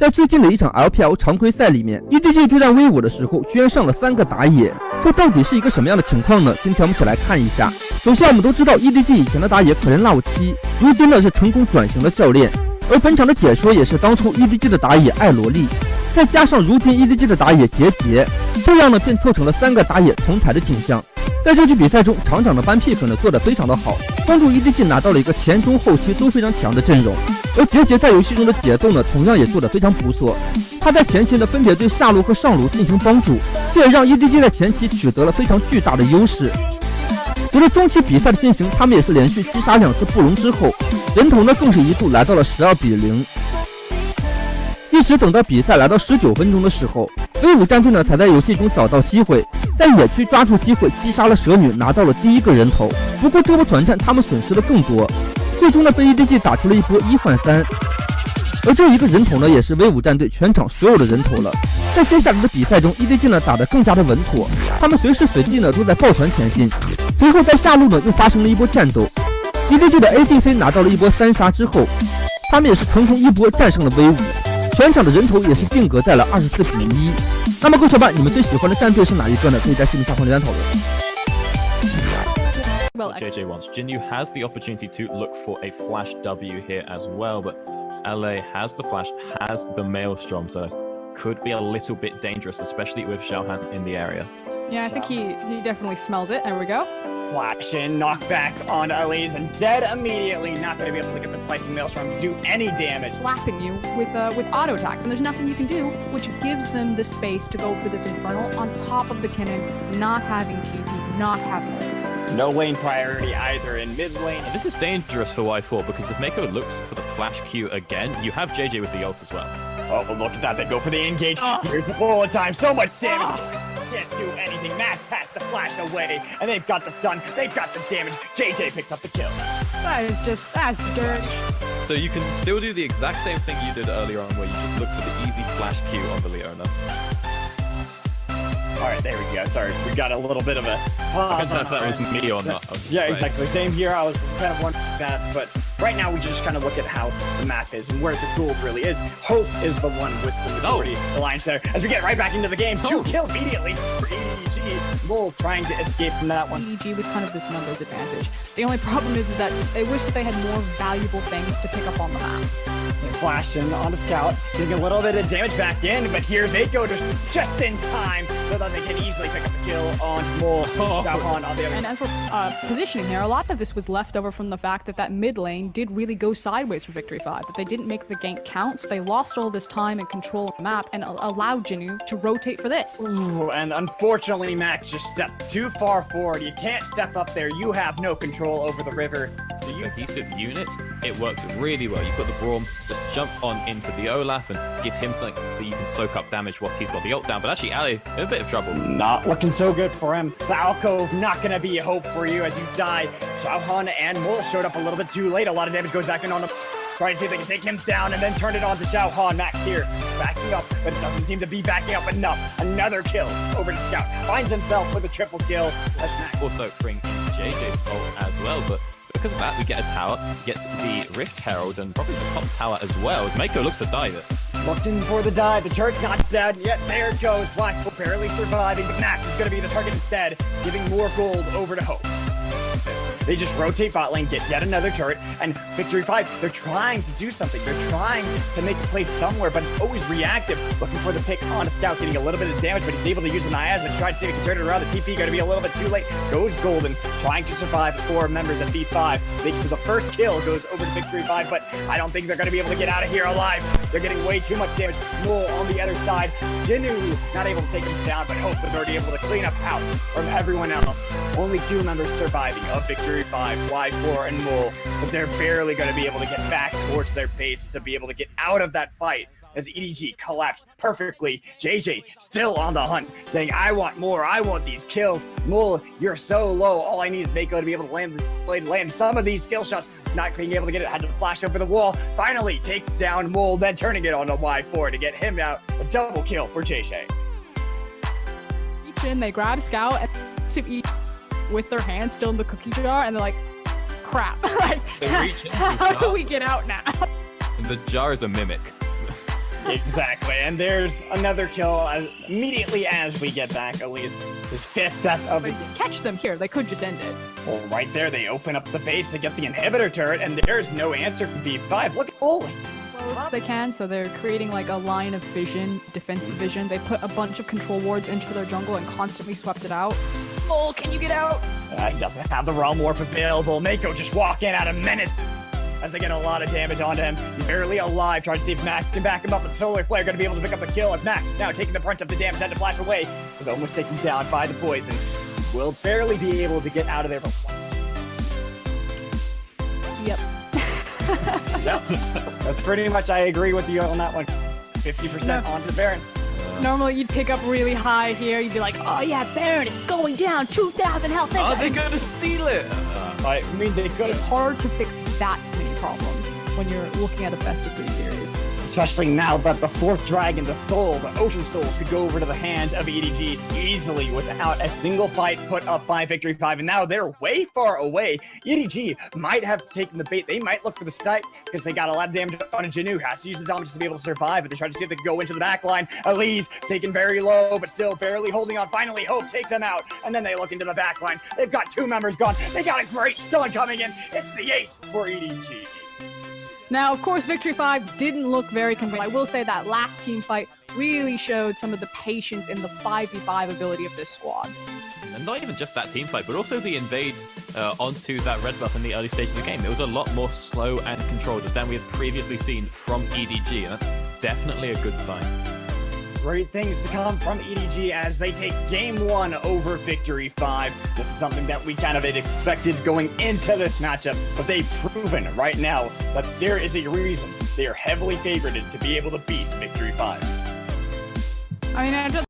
在最近的一场 LPL 常规赛里面 ，EDG 对战威武的时候，居然上了3个打野，这到底是一个什么样的情况呢？今天我们一起来看一下。首先，我们都知道 EDG 以前的打野可怜老七，如今呢是成功转型的教练，而本场的解说也是当初 EDG 的打野艾萝莉，再加上如今 EDG 的打野杰杰，这样呢便凑成了3个打野同台的景象。在这局比赛中，厂长的班 pick 呢做得非常的好，帮助 EDG 拿到了一个前中后期都非常强的阵容。而杰杰在游戏中的节奏呢，同样也做得非常不错。他在前期呢分别对下路和上路进行帮助，这也让 EDG 在前期取得了非常巨大的优势。随着中期比赛的进行，他们也是连续击杀2次布隆之后，人头呢更是一度来到了12比0。一直等到比赛来到19分钟的时候，威武战队呢才在游戏中找到机会，在野区抓住机会击杀了蛇女，拿到了第1个人头。不过这波团战他们损失的更多，最终呢被 EDG 打出了一波1换3，而这一个人头呢也是威武战队全场所有的人头了。在接下来的比赛中 ，EDG 呢打得更加的稳妥，他们随时随地呢都在抱团前进。随后在下路呢又发生了一波战斗 ，EDG 的 ADC 拿到了一波3杀之后，他们也是成功一波战胜了威武。全场的人头也是定格在了24比1。那么各位小伙伴，你们最喜欢的战队是哪一个呢？可以在视频下方留言讨论。Well, JJ wants. Jinyu has the opportunity to look for a flash W here as well, but LA has the flash, has the Maelstrom, so could be a little bit dangerous, especially with Xiaohan in the area. Yeah, I think he definitely smells it. There we go. Flash in, knockback on Elise, and dead immediately. Not going to be able to get the slicing Maelstrom to do any damage. Slapping you with auto attacks, and there's nothing you can do, which gives them the space to go for this Infernal on top of the cannon, not having TP, not having ult. No lane priority either in mid lane. And this is dangerous for Y4 because if Mako looks for the flash Q again, you have JJ with the ult as well. Oh, look at that. They go for the engage. Here's the bullet time. So much damage. Can't do anything. Max has to flash away, and they've got the stun. They've got the damage. JJ picks up the kill. That's dirt. So you can still do the exact same thing you did earlier on where you just look for the easy flash Q on the Leona. Alright, there we go. Sorry, we got a little bit of a... I can't tell if that was me or not. Yeah, exactly. Same here. I was kind of wondering that, but right now we just kind of look at how the map is and where the gold really is. Hope is the one with the majority of the lines there. As we get right back into the game, 2 kills immediately for EDG. Bull trying to escape from that one. EDG with kind of this numbers advantage. The only problem is that they wish that they had more valuable things to pick up on the map. Flashing on the scout, getting a little bit of damage back in, but here's Mako just in time so that they can easily pick up the kill on Mole. On the other. And as we're positioning here, a lot of this was left over from the fact that mid lane did really go sideways for Victory 5, but they didn't make the gank count, so they lost all this time and control of the map and allowed Jinyu to rotate for this. Ooh, and unfortunately, Max just stepped too far forward. You can't step up there. You have no control over the river. So you cohesive unit, it works really well. You put the Braum, just jump on into the Olaf and give him something that you can soak up damage whilst he's got the ult down. But actually, Ali in a bit of trouble. Not looking so good for him. The alcove not going to be a hope for you as you die. Xiaohan and Mole showed up a little bit too late. A lot of damage goes back in on him. Trying to see if they can take him down and then turn it on to Xiaohan. Max here, backing up, but it doesn't seem to be backing up enough. Another kill over to Scout. Finds himself with a triple kill. As Max also bring in JJ's ult as well, but because of that, we get a tower, gets the Rift Herald, and probably the top tower as well, as Mako looks to dive it. Looking for the dive. The turret's not dead yet. There it goes. Black barely surviving, but Max is going to be the target instead, giving more gold over to Hope. They just rotate bot lane, get yet another turret, and Victory 5, they're trying to do something. They're trying to make a play somewhere, but it's always reactive. Looking for the pick on a scout, getting a little bit of damage, but he's able to use the miasma to try to see if he can turn it around. The TP going to be a little bit too late. Goes Golden, trying to survive 4 members of B5. Makes the first kill, goes over to Victory 5, but I don't think they're going to be able to get out of here alive. They're getting way too much damage. Mole on the other side. Jinyu not able to take him down, but Hope was already able to clean up house from everyone else. Only 2 members surviving of Victory 5, Y4 and Mole, but they're barely going to be able to get back towards their base to be able to get out of that fight as EDG collapsed perfectly. JJ still on the hunt, saying, I want more, I want these kills. Mole, you're so low. All I need is Mako to be able to land some of these skill shots. Not being able to get it, had to flash over the wall. Finally takes down Mole, then turning it on to Y4 to get him out. A double kill for JJ. They grab Scout and eat with their hands still in the cookie jar, and they're like, crap. Like, how do we get out now? The jar is a mimic. Exactly, and there's another kill immediately as we get back. At least his 5th death of the Catch them here. They could just end it. Well, right there, they open up the base to get the inhibitor turret, and there's no answer from B5. Look at Oli. Close as they can, so they're creating like a line of vision, defensive vision. They put a bunch of control wards into their jungle and constantly swept it out. Oh, can you get out? He doesn't have the Realm Warp available. Mako just walk in at a menace as they get a lot of damage onto him. He's barely alive, trying to see if Max can back him up, but Solar Flare going to be able to pick up the kill as Max now taking the brunt of the damage, had to flash away, was almost taken down by the poison. Will barely be able to get out of there. Yep. Yep. That's pretty much, I agree with you on that one. 50% onto the Baron. Normally you'd pick up really high here. You'd be like, oh yeah, Baron, it's going down. 2,000 health. Are they going to steal it? I mean, they could It's have, hard to fix that many problems when you're looking at a best of 3 series. especially now that the 4th dragon, the Soul, the Ocean Soul, could go over to the hands of EDG easily without a single fight put up by Victory 5, and now they're way far away. EDG might have taken the bait. They might look for the spike because they got a lot of damage on a Janu. Has to use the damage to be able to survive, but they try to see if they can go into the back line. Elise taken very low, but still barely holding on. Finally, Hope takes him out, and then they look into the back line. They've got 2 members gone. They got a great stun coming in. It's the ace for EDG. Now, of course, Victory 5 didn't look very convincing. I will say that last team fight really showed some of the patience in the 5v5 ability of this squad. And not even just that team fight, but also the invade onto that red buff in the early stages of the game. It was a lot more slow and controlled than we had previously seen from EDG, and that's definitely a good sign. Great things to come from EDG as they take game 1 over Victory 5. This is something that we kind of had expected going into this matchup, but they've proven right now that there is a reason they are heavily favored to be able to beat Victory 5. I mean, I just